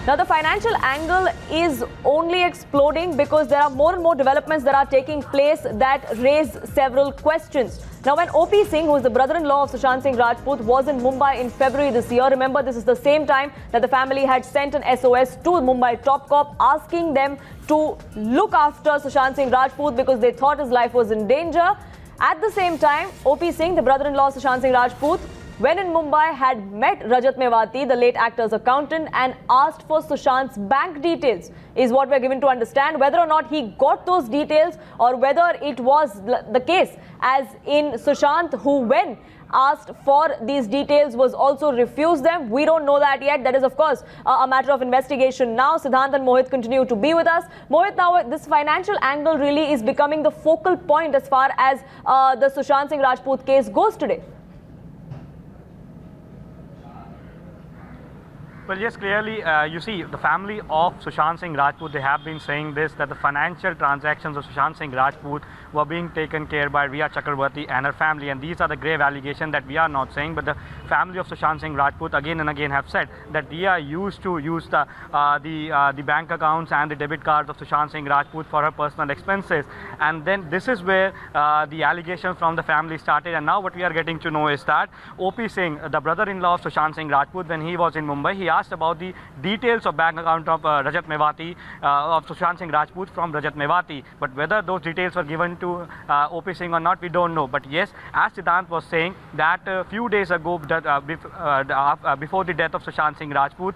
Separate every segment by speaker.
Speaker 1: Now, the financial angle is only exploding because there are more and more developments that are taking place that raise several questions. Now, when O.P Singh, who is the brother-in-law of Sushant Singh Rajput, was in Mumbai in February this year, remember this is the same time that the family had sent an S.O.S to Mumbai Top Cop asking them to look after Sushant Singh Rajput because they thought his life was in danger. At the same time, O.P Singh, the brother-in-law of Sushant Singh Rajput, when in Mumbai, had met Rajat Mewati, the late actor's accountant, and asked for Sushant's bank details, is what we're given to understand. Whether or not he got those details or whether it was the case, as in Sushant, who when asked for these details was also refused them. We don't know that yet. That is, of course, a matter of investigation now. Siddhant and Mohit continue to be with us. Mohit, now this financial angle really is becoming the focal point as far as the Sushant Singh Rajput case goes today.
Speaker 2: Well, yes, clearly, you see, the family of Sushant Singh Rajput, they have been saying this, that the financial transactions of Sushant Singh Rajput were being taken care by Rhea Chakraborty and her family. And these are the grave allegations that we are not saying, but the family of Sushant Singh Rajput again and again have said that Rhea used to use the bank accounts and the debit cards of Sushant Singh Rajput for her personal expenses. And then this is where the allegations from the family started. And now what we are getting to know is that O.P Singh, the brother-in-law of Sushant Singh Rajput, when he was in Mumbai, he asked about the details of bank account of Rajat Mewati, of Sushant Singh Rajput from Rajat Mewati. But whether those details were given to O.P Singh or not, we don't know. But yes, as Siddhant was saying, that a few days ago, before the death of Sushant Singh Rajput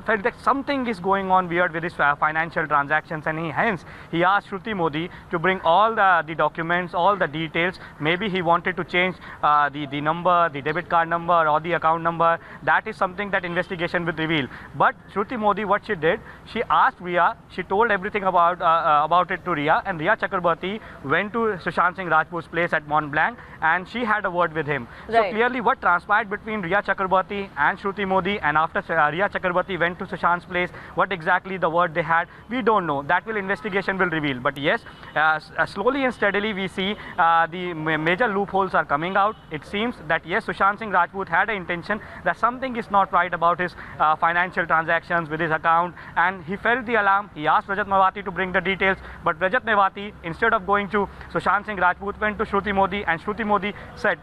Speaker 2: felt that something is going on weird with his financial transactions, and hence he asked Shruti Modi to bring all the documents, all the details. Maybe he wanted to change the number, the debit card number or the account number. That is something that investigation will reveal. But Shruti Modi, what she did, she asked Rhea, she told everything about it to Rhea, and Rhea Chakraborty went to Sushant Singh Rajput's place at Mont Blanc, and she had a word with him. Right. So clearly what transpired between Rhea Chakraborty and Shruti Modi, and after Rhea Chakraborty went to Sushant's place, what exactly the word they had, we don't know. That investigation will reveal. But yes, slowly and steadily we see the major loopholes are coming out. It seems that yes, Sushant Singh Rajput had an intention that something is not right about his financial transactions with his account, and he felt the alarm. He asked Rajat Mewati to bring the details, but Rajat Mewati, instead of going to Sushant Singh Rajput, went to Shruti Modi, and Shruti Modi said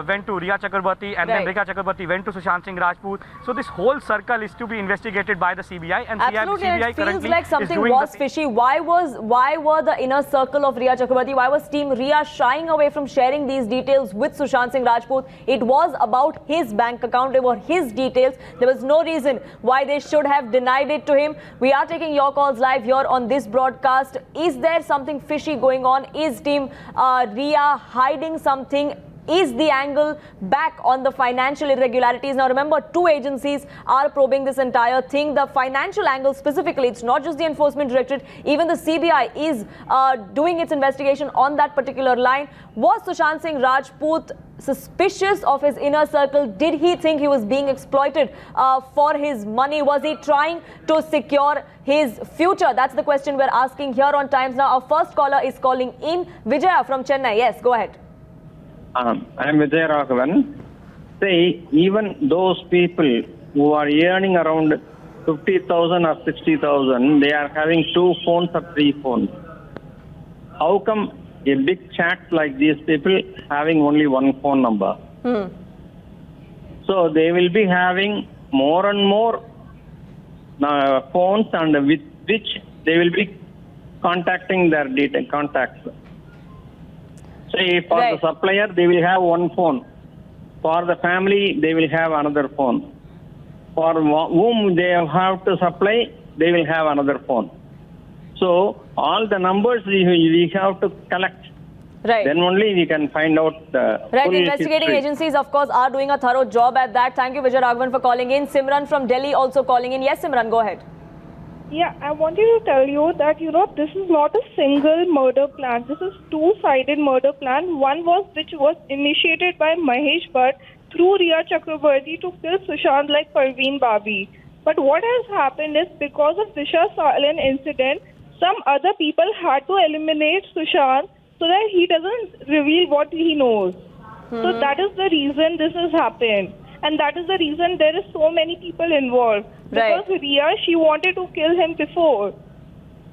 Speaker 2: went to Rhea Chakraborty, and then Rhea Chakraborty went to Sushant Singh Rajput. So this whole circle is to be investigated by the CBI, and
Speaker 1: absolutely,
Speaker 2: CBI
Speaker 1: it feels
Speaker 2: currently
Speaker 1: like something was fishy. Why were the inner circle of Rhea Chakraborty, why was Team Rhea shying away from sharing these details with Sushant Singh Rajput? It was about his bank account, it were his details. There was no reason why they should have denied it to him. We are taking your calls live here on this broadcast. Is there something fishy going on? Is Team Rhea hiding something? Is the angle back on the financial irregularities? Now remember, two agencies are probing this entire thing. The financial angle specifically, it's not just the Enforcement Directorate, even the CBI is doing its investigation on that particular line. Was Sushant Singh Rajput suspicious of his inner circle? Did he think he was being exploited for his money? Was he trying to secure his future? That's the question we're asking here on Times Now. Our first caller is calling in, Vijaya from Chennai. Yes, go ahead.
Speaker 3: I am Vijay Raghavan. Say, even those people who are earning around 50,000 or 60,000, they are having 2 phones or 3 phones. How come a big chat like these people having only 1 phone number? So they will be having more and more phones, and with which they will be contacting their contacts. Say for the supplier, they will have 1 phone. For the family, they will have another phone. For whom they have to supply, they will have another phone. So all the numbers we have to collect.
Speaker 1: Right.
Speaker 3: Then only we can find out the full
Speaker 1: investigating
Speaker 3: history.
Speaker 1: agencies, of course, are doing a thorough job at that. Thank you, Vijay Raghavan, for calling in. Simran from Delhi also calling in. Yes, Simran, go ahead.
Speaker 4: Yeah, I wanted to tell you that, this is not a single murder plan. This is two-sided murder plan. One which was initiated by Mahesh Bhatt through Rhea Chakraborty to kill Sushant like Parveen Babi. But what has happened is, because of Disha Salan incident, some other people had to eliminate Sushant so that he doesn't reveal what he knows. So that is the reason this has happened. and that is the reason there is so many people involved.
Speaker 1: Right.
Speaker 4: Because Rhea, she wanted to kill him before.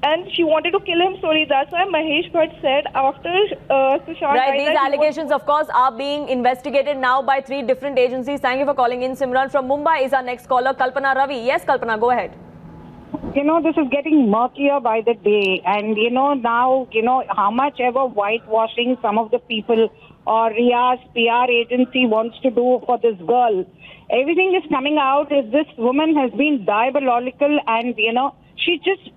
Speaker 4: And she wanted to kill him slowly. That's why Mahesh Bhatt said after Sushant
Speaker 1: Right,
Speaker 4: died
Speaker 1: these
Speaker 4: that he
Speaker 1: allegations, of course, are being investigated now by 3 different agencies. Thank you for calling in. Simran from Mumbai is our next caller. Kalpana Ravi. Yes, Kalpana, go ahead.
Speaker 5: This is getting murkier by the day. And, now, how much ever whitewashing some of the people or Ria's PR agency wants to do for this girl, everything is coming out as this woman has been diabolical and, she just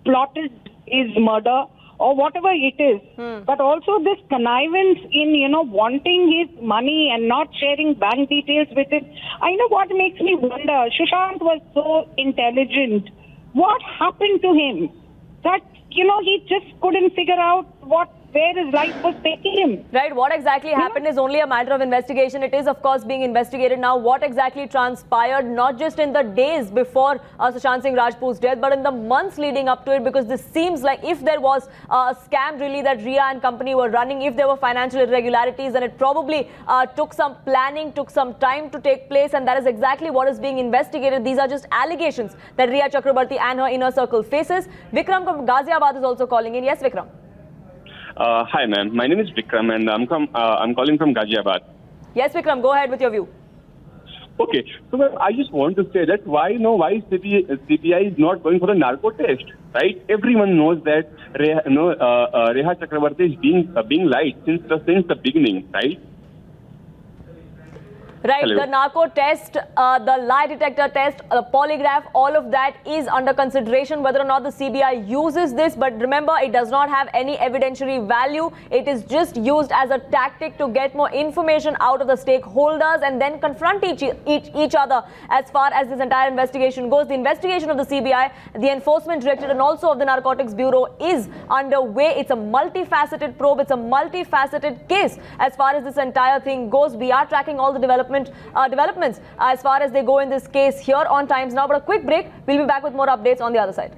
Speaker 5: plotted his murder or whatever it is. But also this connivance in, wanting his money and not sharing bank details with it. I know what makes me wonder. Sushant was so intelligent. What happened to him? That, he just couldn't figure out where his life was taking him.
Speaker 1: Right, what exactly happened is only a matter of investigation. It is, of course, being investigated now. What exactly transpired, not just in the days before Sushant Singh Rajput's death, but in the months leading up to it, because this seems like if there was a scam really that Rhea and company were running, if there were financial irregularities, then it probably took some planning, took some time to take place, and that is exactly what is being investigated. These are just allegations that Rhea Chakraborty and her inner circle faces. Vikram from Ghaziabad is also calling in. Yes, Vikram.
Speaker 6: Hi, ma'am. My name is Vikram, and I'm calling from Ghaziabad.
Speaker 1: Yes, Vikram, go ahead with your view.
Speaker 6: Okay, so ma'am, I just want to say that why CBI is not going for the narco test, right? Everyone knows that Rhea Chakraborty is being lied since the beginning, right?
Speaker 1: Right,
Speaker 6: Hello.
Speaker 1: the narco test, the lie detector test, the polygraph, all of that is under consideration whether or not the CBI uses this. But remember, it does not have any evidentiary value. It is just used as a tactic to get more information out of the stakeholders and then confront each other as far as this entire investigation goes. The investigation of the CBI, the Enforcement Directorate and also of the Narcotics Bureau is underway. It's a multifaceted probe. It's a multifaceted case as far as this entire thing goes. We are tracking all the developments as far as they go in this case here on Times Now. But a quick break. We'll be back with more updates on the other side.